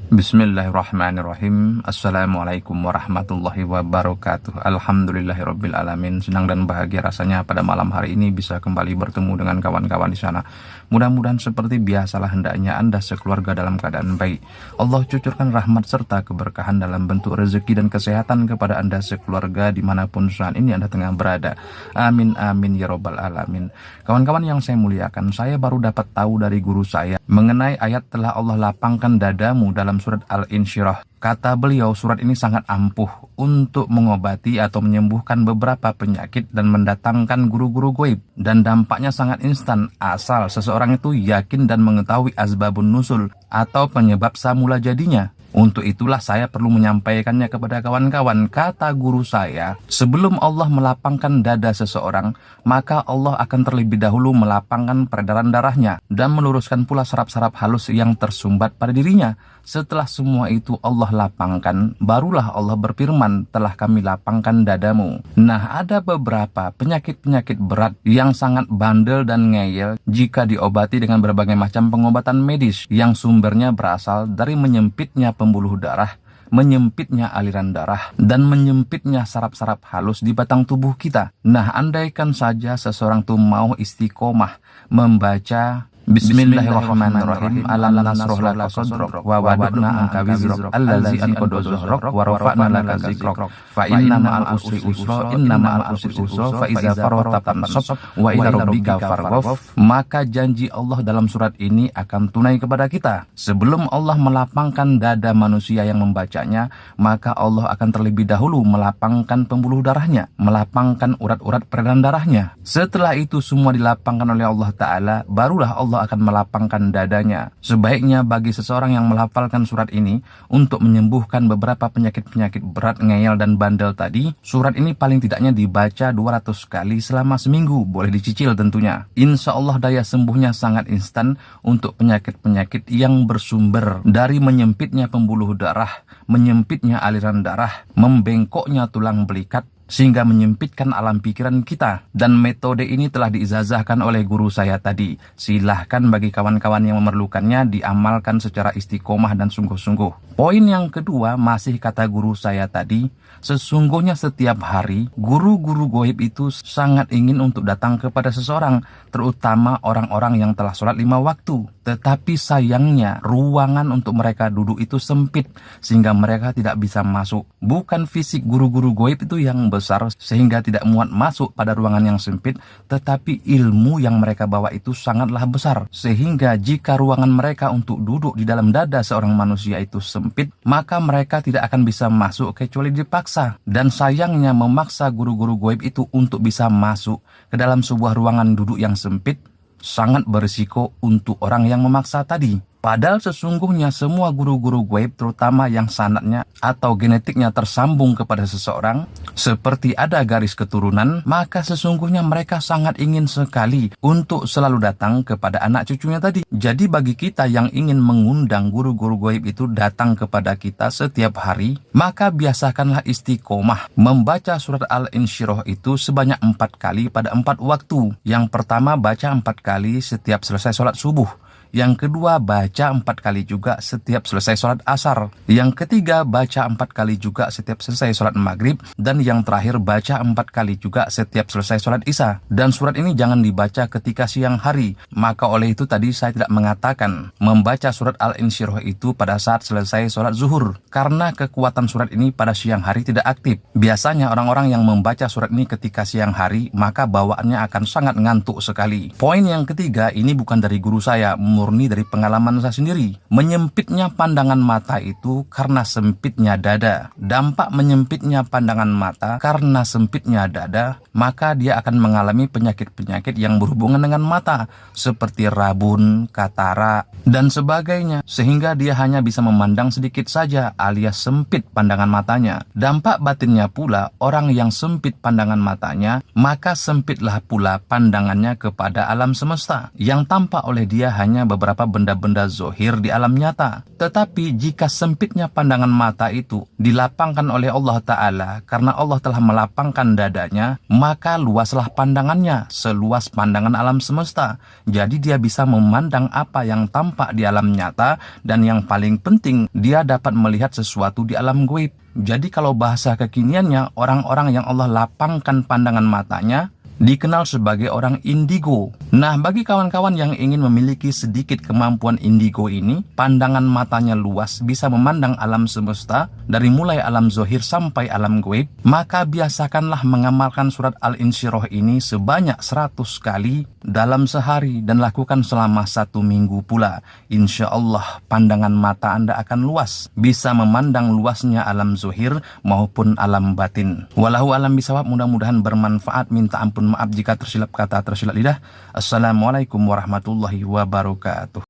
Bismillahirrahmanirrahim. Assalamualaikum warahmatullahi wabarakatuh. Alhamdulillahirabbil alamin. Senang dan bahagia rasanya pada malam hari ini bisa kembali bertemu dengan kawan-kawan di sana. Mudah-mudahan seperti biasalah hendaknya Anda sekeluarga dalam keadaan baik. Allah cucurkan rahmat serta keberkahan dalam bentuk rezeki dan kesehatan kepada Anda sekeluarga dimanapun saat ini Anda tengah berada. Amin amin ya robbal alamin. Kawan-kawan yang saya muliakan, saya baru dapat tahu dari guru saya mengenai ayat telah Allah lapangkan dadamu dalam surat Al-Insyirah. Kata beliau, surat ini sangat ampuh untuk mengobati atau menyembuhkan beberapa penyakit dan mendatangkan guru-guru goib. Dan dampaknya sangat instan asal seseorang itu yakin dan mengetahui asbabun nusul atau penyebab samula jadinya. Untuk itulah saya perlu menyampaikannya kepada kawan-kawan. Kata guru saya, sebelum Allah melapangkan dada seseorang, maka Allah akan terlebih dahulu melapangkan peredaran darahnya dan meluruskan pula saraf-saraf halus yang tersumbat pada dirinya. Setelah semua itu Allah lapangkan, barulah Allah berfirman, telah kami lapangkan dadamu. Nah, ada beberapa penyakit-penyakit berat yang sangat bandel dan ngeyel jika diobati dengan berbagai macam pengobatan medis yang sumbernya berasal dari menyempitnya pembuluh darah, menyempitnya aliran darah, dan menyempitnya saraf-saraf halus di batang tubuh kita. Nah, andaikan saja seseorang tuh mau istiqomah membaca Bismillahirrahmanirrahim. Alam nasroh laka sodrok wa wada'na anka wizrok allazi anqadha zahrok wa rafa'na laka zikrok fa inna ma'al usri usra inna ma'al usri usra fa iza faragta fansab wa ila rabbika farghab. Maka janji Allah dalam surat ini akan tunai kepada kita. Sebelum Allah melapangkan dada manusia yang membacanya, maka Allah akan terlebih dahulu melapangkan pembuluh darahnya, melapangkan urat-urat peredaran darahnya. Setelah itu semua dilapangkan oleh Allah Ta'ala, barulah Allah akan melapangkan dadanya. Sebaiknya bagi seseorang yang melafalkan surat ini untuk menyembuhkan beberapa penyakit-penyakit berat, ngeyel, dan bandel tadi, surat ini paling tidaknya dibaca 200 kali selama seminggu. Boleh dicicil tentunya. Insya Allah daya sembuhnya sangat instan untuk penyakit-penyakit yang bersumber dari menyempitnya pembuluh darah, menyempitnya aliran darah, membengkoknya tulang belikat, sehingga menyempitkan alam pikiran kita. Dan metode ini telah diizazahkan oleh guru saya tadi. Silahkan bagi kawan-kawan yang memerlukannya diamalkan secara istiqomah dan sungguh-sungguh. Poin yang kedua, masih kata guru saya tadi, sesungguhnya setiap hari guru-guru goib itu sangat ingin untuk datang kepada seseorang, terutama orang-orang yang telah sholat 5 waktu. Tetapi sayangnya ruangan untuk mereka duduk itu sempit sehingga mereka tidak bisa masuk. Bukan fisik guru-guru goib itu yang besar sehingga tidak muat masuk pada ruangan yang sempit, tetapi ilmu yang mereka bawa itu sangatlah besar sehingga jika ruangan mereka untuk duduk di dalam dada seorang manusia itu sempit, maka mereka tidak akan bisa masuk kecuali dipaksa. Dan sayangnya memaksa guru-guru goib itu untuk bisa masuk ke dalam sebuah ruangan duduk yang sempit sangat berisiko untuk orang yang memaksa tadi. Padahal sesungguhnya semua guru-guru goib, terutama yang sanadnya atau genetiknya tersambung kepada seseorang, seperti ada garis keturunan, maka sesungguhnya mereka sangat ingin sekali untuk selalu datang kepada anak cucunya tadi. Jadi bagi kita yang ingin mengundang guru-guru goib itu datang kepada kita setiap hari, maka biasakanlah istiqomah membaca surat Al-Insyirah itu sebanyak 4 kali pada 4 waktu. Yang pertama baca 4 kali setiap selesai sholat subuh. Yang kedua baca 4 kali juga setiap selesai sholat asar. Yang ketiga baca 4 kali juga setiap selesai sholat maghrib. Dan yang terakhir baca 4 kali juga setiap selesai sholat isya. Dan surat ini jangan dibaca ketika siang hari. Maka oleh itu tadi saya tidak mengatakan membaca surat Al-Insyirah itu pada saat selesai sholat zuhur, karena kekuatan surat ini pada siang hari tidak aktif. Biasanya orang-orang yang membaca surat ini ketika siang hari, maka bawaannya akan sangat ngantuk sekali. Poin yang ketiga ini bukan dari guru saya, murni dari pengalaman saya sendiri. Menyempitnya pandangan mata itu karena sempitnya dada. Dampak menyempitnya pandangan mata karena sempitnya dada, maka dia akan mengalami penyakit-penyakit yang berhubungan dengan mata seperti rabun, katara, dan sebagainya, sehingga dia hanya bisa memandang sedikit saja alias sempit pandangan matanya. Dampak batinnya pula, orang yang sempit pandangan matanya, maka sempitlah pula pandangannya kepada alam semesta, yang tampak oleh dia hanya beberapa benda-benda zohir di alam nyata. Tetapi jika sempitnya pandangan mata itu dilapangkan oleh Allah Ta'ala, karena Allah telah melapangkan dadanya, maka luaslah pandangannya, seluas pandangan alam semesta. Jadi dia bisa memandang apa yang tampak di alam nyata, dan yang paling penting, dia dapat melihat sesuatu di alam gaib. Jadi kalau bahasa kekiniannya, orang-orang yang Allah lapangkan pandangan matanya dikenal sebagai orang indigo. Nah, bagi kawan-kawan yang ingin memiliki sedikit kemampuan indigo ini, pandangan matanya luas, bisa memandang alam semesta, dari mulai alam zohir sampai alam gaib, maka biasakanlah mengamalkan surat Al-Insyirah ini sebanyak 100 kali dalam sehari, dan lakukan selama 1 minggu pula. Insya Allah pandangan mata Anda akan luas, bisa memandang luasnya alam zohir maupun alam batin. Wallahu alam bisawab, mudah-mudahan bermanfaat. Minta ampun maaf jika tersilap kata, tersilap lidah. Assalamualaikum warahmatullahi wabarakatuh.